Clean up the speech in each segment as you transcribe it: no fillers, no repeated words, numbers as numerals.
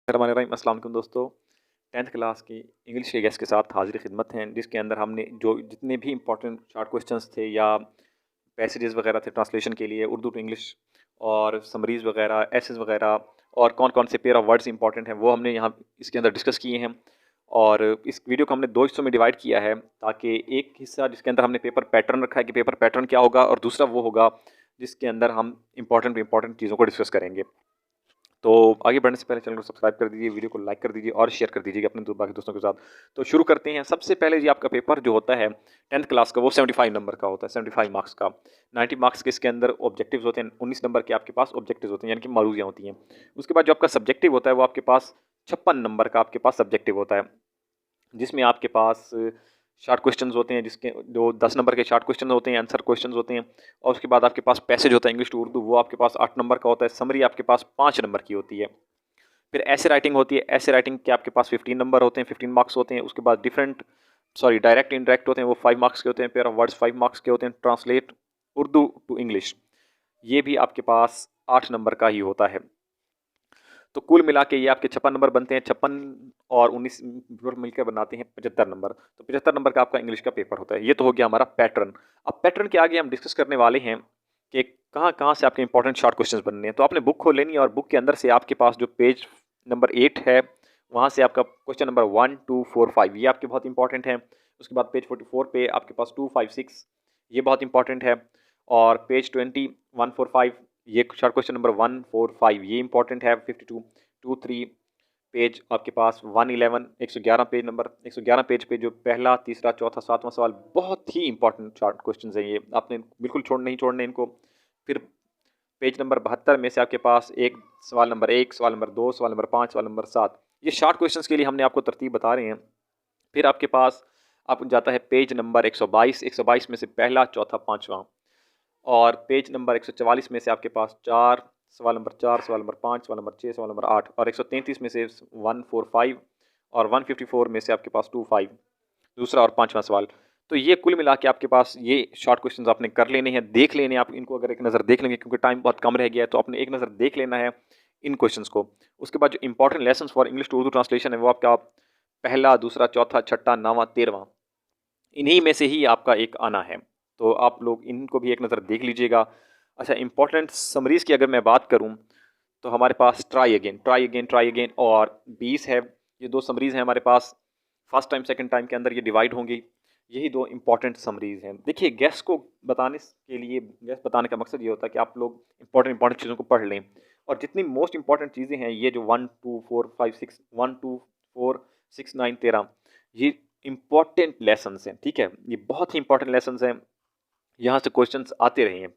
अस्सलाम वालेकुम दोस्तों। 10th क्लास की इंग्लिश के गेस्ट के साथ हाज़िर खिदमत हैं, जिसके अंदर हमने जो जितने भी इंपॉर्टेंट शॉर्ट क्वेश्चंस थे या पैसेजेस वगैरह थे ट्रांसलेशन के लिए उर्दू टू इंग्लिश और समरीज़ वगैरह, एसेस वगैरह और कौन-कौन से पेयर ऑफ वर्ड्स इंपॉर्टेंट हैं, वो हमने यहाँ इसके अंदर डिस्कस किए हैं। और इस वीडियो को हमने 2 हिस्सों में डिवाइड किया है, ताकि एक हिस्सा जिसके अंदर हमने पेपर पैटर्न रखा है कि पेपर पैटर्न क्या होगा, और दूसरा वो होगा जिसके अंदर हम इंपॉर्टेंट चीज़ों को डिस्कस करेंगे। तो आगे बढ़ने से पहले चैनल को सब्सक्राइब कर दीजिए, वीडियो को लाइक कर दीजिए और शेयर कर दीजिएगा अपने बाकी दोस्तों के साथ। तो शुरू करते हैं। सबसे पहले जी आपका पेपर जो होता है 10th क्लास का, वो 75 नंबर का होता है, 75 मार्क्स का। 90 मार्क्स के इसके अंदर ऑब्जेक्टिव्स होते हैं, 19 नंबर के आपके पास ऑब्जेक्टिव्स होते हैं, यानी कि मौज़ूआँ होती हैं। उसके बाद जो आपका सब्जेक्टिव होता है वो आपके पास 56 नंबर का आपके पास सब्जेक्टिव होता है, जिसमें आपके पास शॉर्ट क्वेश्चंस होते हैं, जिसके जो 10 नंबर के शॉर्ट क्वेश्चन होते हैं, आंसर क्वेश्चंस होते हैं। और उसके बाद आपके पास पैसेज होता है इंग्लिश टू उर्दू, वो आपके पास 8 नंबर का होता है। समरी आपके पास 5 नंबर की होती है। फिर ऐसे राइटिंग होती है, ऐसे राइटिंग के आपके पास 15 नंबर होते हैं, 15 मार्क्स होते हैं। उसके बाद डायरेक्ट इंडायरेक्ट होते हैं, वो 5 मार्क्स के होते हैं। पेयर ऑफ वर्ड्स 5 मार्क्स के होते हैं। ट्रांसलेट उर्दू टू इंग्लिश, ये भी आपके पास 8 नंबर का ही होता है। तो कुल मिला के ये आपके 56 नंबर बनते हैं। 56 और 19 मिलकर बनाते हैं 75 नंबर। तो 75 नंबर का आपका इंग्लिश का पेपर होता है। ये तो हो गया हमारा पैटर्न। अब पैटर्न के आगे हम डिस्कस करने वाले हैं कि कहाँ से आपके इंपॉर्टेंट शॉर्ट क्वेश्चंस बनने हैं। तो आपने बुक खोल लेनी है और बुक के अंदर से आपके पास जो पेज नंबर 8 है, वहाँ से आपका क्वेश्चन नंबर 1, 2, 4, 5 ये आपके बहुत इंपॉर्टेंट हैं। उसके बाद पेज 44 पे आपके पास 2, 5, 6 ये बहुत इंपॉर्टेंट है। और पेज 20, 1, 4, 5 ये शॉर्ट क्वेश्चन नंबर 1, 4, 5 ये इंपॉर्टेंट है। 52, 2, 3 पेज आपके पास 111, 111 पेज नंबर 111 पेज पे जो पहला, तीसरा, चौथा, 7वां सवाल बहुत ही इंपॉर्टेंट शॉर्ट क्वेश्चंस हैं ये, आपने बिल्कुल नहीं छोड़ने इनको। फिर पेज नंबर 72 में से आपके पास एक सवाल नंबर 1, सवाल नंबर 2, सवाल नंबर 5, सवाल नंबर 7 ये शॉर्ट क्वेश्चंस के लिए हमने आपको तरतीब बता रहे हैं। फिर आपके पास आप जाता है पेज नंबर 122, 122 में से पहला, चौथा, पाँचवा। और पेज नंबर 144 में से आपके पास 4, सवाल नंबर 4, सवाल नंबर 5, सवाल नंबर 6, सवाल नंबर 8। और 133 में से 145 और 154 में से आपके पास 25 दूसरा और 5वां सवाल। तो ये कुल मिला के आपके पास ये शॉर्ट क्वेश्चंस आपने कर लेने हैं, देख लेने हैं आप इनको। अगर एक नज़र देख लेंगे, क्योंकि टाइम बहुत कम रह गया है, तो आपने एक नज़र देख लेना है इन क्वेश्चंस को। उसके बाद जो important lessons for English to Urdu translation है, वो आपका पहला, दूसरा, चौथा, छठा, 9वां, 13वां इन्हीं में से ही आपका एक आना है। तो आप लोग इनको भी एक नज़र देख लीजिएगा। अच्छा, इंपॉर्टेंट समरीज़ की अगर मैं बात करूं, तो हमारे पास ट्राई अगेन और 20 है। ये 2 समरीज़ हैं हमारे पास। फर्स्ट टाइम सेकंड टाइम के अंदर ये डिवाइड होंगी। यही 2 इंपॉर्टेंट समरीज़ हैं। देखिए, गेस्ट को बताने के लिए, गेस्ट बताने का मकसद ये होता है कि आप लोग इंपॉर्टेंट चीज़ों को पढ़ लें। और जितनी मोस्ट इंपॉर्टेंट चीज़ें हैं, ये जो 1, 2, 4, 5, 6 1, 2, 4, 6, 9, 13 ये इंपॉर्टेंट लेसन्स हैं, ठीक है। ये बहुत ही इंपॉर्टेंट लेसन्स हैं, यहाँ से क्वेश्चंस आते रहे हैं।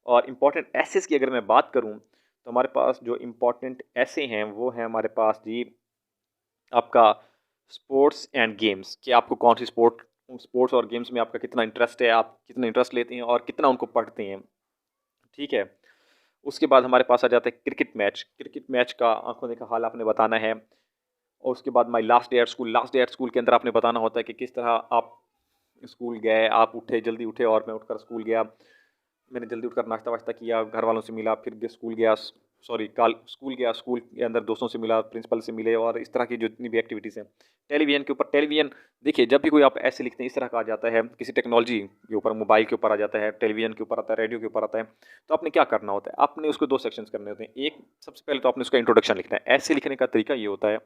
और इंपॉर्टेंट एसेस की अगर मैं बात करूँ, तो हमारे पास जो इंपॉर्टेंट ऐसे हैं वो है हमारे पास जी आपका स्पोर्ट्स एंड गेम्स, कि आपको कौन सी स्पोर्ट्स और गेम्स में आपका कितना इंटरेस्ट है, आप कितना इंटरेस्ट लेते हैं और कितना उनको पढ़ते हैं, ठीक है। उसके बाद हमारे पास आ जाता है क्रिकेट मैच का आंखों देखा हाल आपने बताना है। और उसके बाद my last day at school के अंदर आपने बताना होता है कि किस तरह आप स्कूल गए, आप उठे, जल्दी उठे और मैं उठकर स्कूल गया। मैंने जल्दी उठकर नाश्ता वाश्ता किया, घर वालों से मिला, फिर स्कूल गया, स्कूल गया, स्कूल के अंदर दोस्तों से मिला, प्रिंसिपल से मिले, और इस तरह की जो जितनी भी एक्टिविटीज़ हैं। टेलीविज़न देखिए, जब भी कोई आप ऐसे लिखते हैं, इस तरह का आ जाता है किसी टेक्नोलॉजी के ऊपर, मोबाइल के ऊपर आ जाता है, टेलीविज़न के ऊपर आता है, रेडियो के ऊपर आता है, तो आपने क्या करना होता है, आपने उसको 2 सेक्शंस करने होते हैं। एक, सबसे पहले तो आपने उसका इंट्रोडक्शन लिखना है। ऐसे लिखने का तरीका ये होता है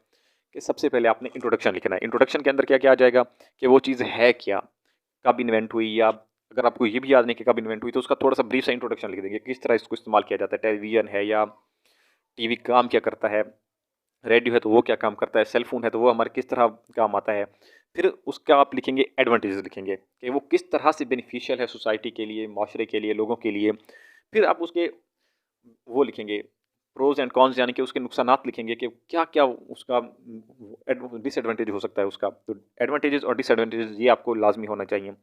कि सबसे पहले आपने इंट्रोडक्शन लिखना है। इंट्रोडक्शन के अंदर क्या क्या आ जाएगा कि वो चीज़ है क्या, कब इन्वेंट हुई, या अगर आपको ये भी याद नहीं कि कब इन्वेंट हुई, तो उसका थोड़ा सा ब्रीफ सा इंट्रोडक्शन लिख देंगे, किस तरह इसको इस्तेमाल किया जाता है, टेलीविज़न है या टीवी काम क्या करता है, रेडियो है तो वो क्या काम करता है, सेल फोन है तो वो हमारे किस तरह काम आता है। फिर उसका आप लिखेंगे एडवांटेजेस, लिखेंगे कि वो किस तरह से बेनिफिशियल है सोसाइटी के लिए, माशरे के लिए, लोगों के लिए। फिर आप उसके वो लिखेंगे प्रोज एंड कॉन्स, यानी कि उसके नुकसानात लिखेंगे कि क्या क्या उसका डिसएडवांटेज हो सकता है उसका। तो एडवांटेजेस और डिसएडवांटेजेस ये आपको लाजमी होना चाहिए।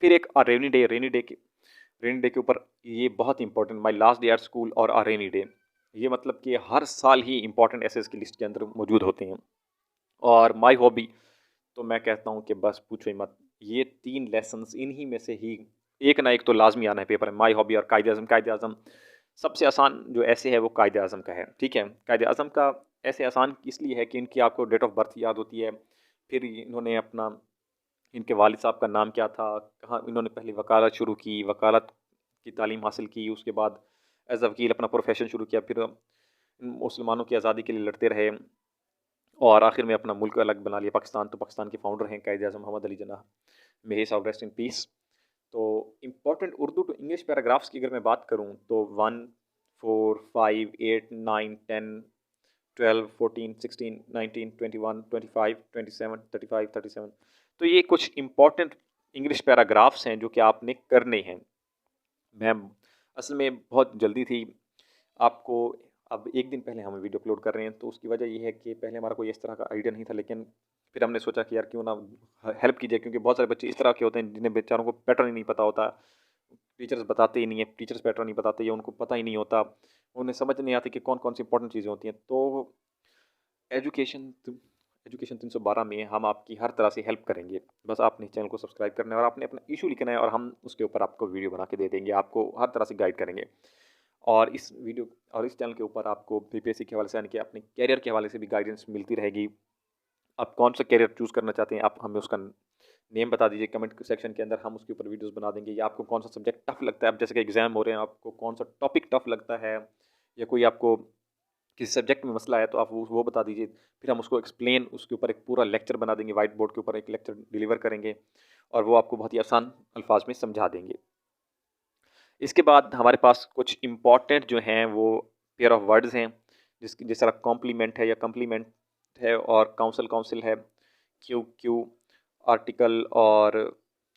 फिर एक रेनी डे के ऊपर ये बहुत important, my last day at school और रेनी डे, ये मतलब कि हर साल ही इंपॉर्टेंट एसेस की लिस्ट के अंदर मौजूद होते हैं। और माई हॉबी, तो मैं कहता हूँ कि बस पूछो ही मत, ये 3 लेसन्स इन्हीं में से ही एक ना एक तो लाजमी आना है पेपर में। माई हॉबी और कायदे आज़म सबसे आसान जो ऐसे है वो कायदे आज़म का है, ठीक है। कायदे आज़म का ऐसे आसान इसलिए है कि इनकी आपको डेट ऑफ बर्थ याद होती है, फिर इन्होंने अपना इनके वालिद साहब का नाम क्या था, कहाँ इन्होंने पहले वकालत शुरू की, वकालत की तालीम हासिल की, उसके बाद एज अ वकील अपना प्रोफेशन शुरू किया, फिर मुसलमानों की आज़ादी के लिए लड़ते रहे और आखिर में अपना मुल्क अलग बना लिया पाकिस्तान। तो पाकिस्तान के फाउंडर हैं Quaid Azam Mohammad Ali Jinnah, may his rest in peace. तो important Urdu to English paragraphs की अगर मैं बात करूँ तो 1, 4, 5, 8, 9, 10, 12, 14, 16, 19, 21, 25, 27, 35, 37। तो ये कुछ इम्पॉर्टेंट इंग्लिश पैराग्राफ्स हैं जो कि आपने करने हैं। मैं असल में बहुत जल्दी थी, आपको अब एक दिन पहले हम वीडियो अपलोड कर रहे हैं, तो उसकी वजह ये है कि पहले हमारा कोई इस तरह का आइडिया नहीं था, लेकिन फिर हमने सोचा कि यार क्यों ना हेल्प कीजिए, क्योंकि बहुत सारे बच्चे इस तरह के होते हैं जिन्हें बेचारों को पैटर्न ही नहीं पता होता, टीचर्स बताते ही नहीं है, टीचर्स पैटर्न नहीं बताते या उनको पता ही नहीं होता, उन्हें समझ नहीं आती कि कौन कौन सी इंपॉर्टेंट चीज़ें होती हैं। तो एजुकेशन एजुकेशन 312 में हम आपकी हर तरह से हेल्प करेंगे। बस आपने चैनल को सब्सक्राइब करना है और आपने अपना इशू लिखना है और हम उसके ऊपर आपको वीडियो बना के दे देंगे, आपको हर तरह से गाइड करेंगे। और इस वीडियो और इस चैनल के ऊपर आपको बीपीएससी के हवाले से, यानी कि अपने कैरियर के हवाले से भी गाइडेंस मिलती रहेगी। आप कौन सा कैरियर चूज़ करना चाहते हैं, आप हमें उसका नेम बता दीजिए कमेंट सेक्शन के अंदर, हम उसके ऊपर वीडियोस बना देंगे। या आपको कौन सा सब्जेक्ट टफ लगता है, अब जैसे कि एग्जाम हो रहे हैं, आपको कौन सा टॉपिक टफ लगता है या कोई आपको किसी सब्जेक्ट में मसला है, तो आप वो बता दीजिए, फिर हम उसको एक्सप्लेन, उसके ऊपर एक पूरा लेक्चर बना देंगे, वाइट बोर्ड के ऊपर एक लेक्चर डिलीवर करेंगे और वो आपको बहुत ही आसान अल्फाज में समझा देंगे। इसके बाद हमारे पास कुछ इम्पॉर्टेंट जो हैं वो पेयर ऑफ वर्ड्स हैं, जिस तरह कॉम्प्लीमेंट है या कम्प्लीमेंट है और काउंसिल है, क्यू आर्टिकल और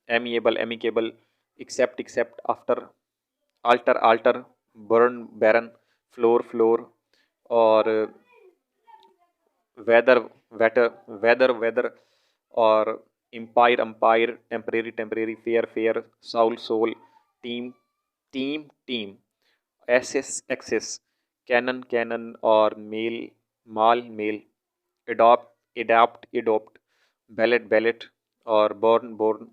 amiable amicable, except after, alter burn baron, floor और वेदर और umpire, temporary, fair, soul, team team, access, canon और मेल, एडॉप्ट, बैलेट और बोर्न,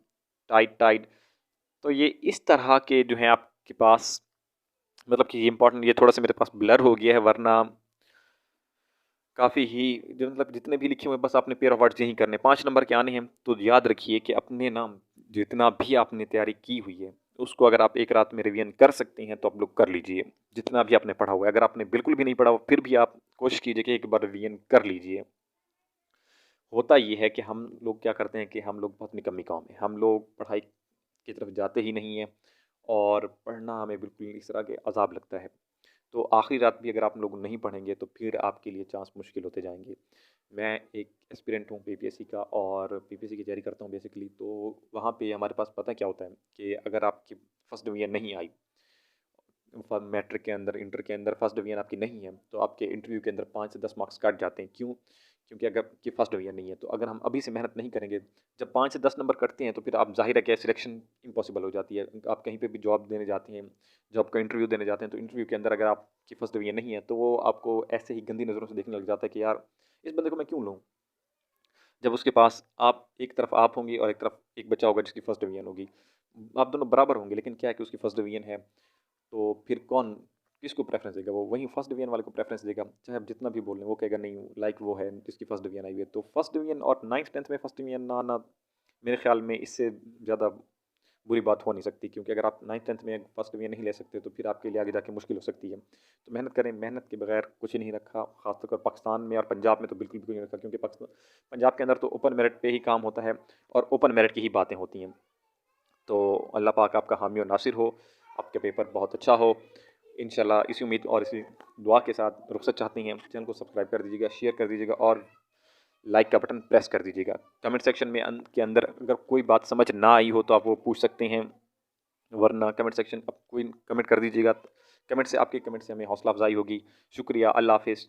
टाइड। तो ये इस तरह के जो हैं आपके पास, मतलब कि ये इंपॉर्टेंट, ये थोड़ा सा मेरे पास ब्लर हो गया है, वरना काफ़ी ही जो मतलब जितने भी लिखे हुए बस आपने पेयर ऑफ वर्ड्स यही करने, 5 नंबर के आने हैं। तो याद रखिए कि अपने नाम जितना भी आपने तैयारी की हुई है उसको अगर आप एक रात में रिवीजन कर सकते हैं तो आप लोग कर लीजिए, जितना भी आपने पढ़ा हुआ है। अगर आपने बिल्कुल भी नहीं पढ़ा हुआ फिर भी आप कोशिश कीजिए कि एक बार रिवीजन कर लीजिए। होता ये है कि हम लोग क्या करते हैं कि हम लोग बहुत निकम्मी कौम है, हम लोग पढ़ाई की तरफ जाते ही नहीं हैं और पढ़ना हमें बिल्कुल इस तरह के अजाब लगता है। तो आखिरी रात भी अगर आप लोग नहीं पढ़ेंगे तो फिर आपके लिए चांस मुश्किल होते जाएंगे। मैं एक एस्पिरेंट हूँ पीपीएससी का और पीपीएससी की तैयारी करता हूँ बेसिकली। तो वहाँ पे हमारे पास पता क्या होता है कि अगर आपकी फर्स्ट डिवीजन नहीं आई, मैट्रिक के अंदर, इंटर के अंदर फर्स्ट डिवीजन आपकी नहीं है, तो आपके इंटरव्यू के अंदर 5 से 10 मार्क्स काट जाते हैं। क्यों? क्योंकि अगर आपकी फर्स्ट डिवीजन नहीं है, तो अगर हम अभी से मेहनत नहीं करेंगे, जब 5 से 10 नंबर कटते हैं तो फिर आप ज़ाहिर है कि सिलेक्शन इम्पॉसिबल हो जाती है। आप कहीं पे भी जॉब देने जाते हैं, जॉब का इंटरव्यू देने जाते हैं, तो इंटरव्यू के अंदर अगर आपकी फर्स्ट डिवीजन नहीं है तो वो आपको ऐसे ही गंदी नज़रों से देखने लग जाता है कि यार इस बंदे को मैं क्यों लूँ, जब उसके पास आप एक तरफ आप होंगी और एक तरफ एक बच्चा होगा जिसकी फर्स्ट डिवीजन होगी। आप दोनों बराबर होंगे, लेकिन क्या है कि उसकी फर्स्ट डिवीजन है, तो फिर कौन किसको प्रेफरेंस देगा? वो वहीं फर्स्ट डिवीजन वाले को प्रेफरेंस देगा, चाहे आप जितना भी बोल लें। वो कहेगा नहीं, लाइक वो है जिसकी फर्स्ट डिवीजन आई हुई है। तो फर्स्ट डिवीजन और 9th-10th में फर्स्ट डिवीजन ना आना, मेरे ख्याल में इससे ज़्यादा बुरी बात हो नहीं सकती, क्योंकि अगर आप 9th-10th में फर्स्ट डिवीजन नहीं ले सकते तो फिर आपके लिए आगे जाके मुश्किल हो सकती है। तो मेहनत करें, मेहनत के बगैर कुछ नहीं रखा, खासतौर पाकिस्तान में और पंजाब में तो बिल्कुल भी नहीं रखा, क्योंकि पंजाब के अंदर तो ओपन मेरिट पे ही काम होता है और ओपन मेरिट की ही बातें होती हैं। तो अल्लाह पाक आपका हामी और नासिर हो, आपके पेपर बहुत अच्छा हो इंशाल्लाह। इसी उम्मीद और इसी दुआ के साथ रुखसत चाहते हैं। चैनल को सब्सक्राइब कर दीजिएगा, शेयर कर दीजिएगा और लाइक का बटन प्रेस कर दीजिएगा। कमेंट सेक्शन में के अंदर अगर कोई बात समझ ना आई हो तो आप वो पूछ सकते हैं, वरना कमेंट सेक्शन आप कोई कमेंट कर दीजिएगा। कमेंट से, आपके कमेंट से हमें हौसला अफजाई होगी। शुक्रिया, अल्लाह हाफिज़।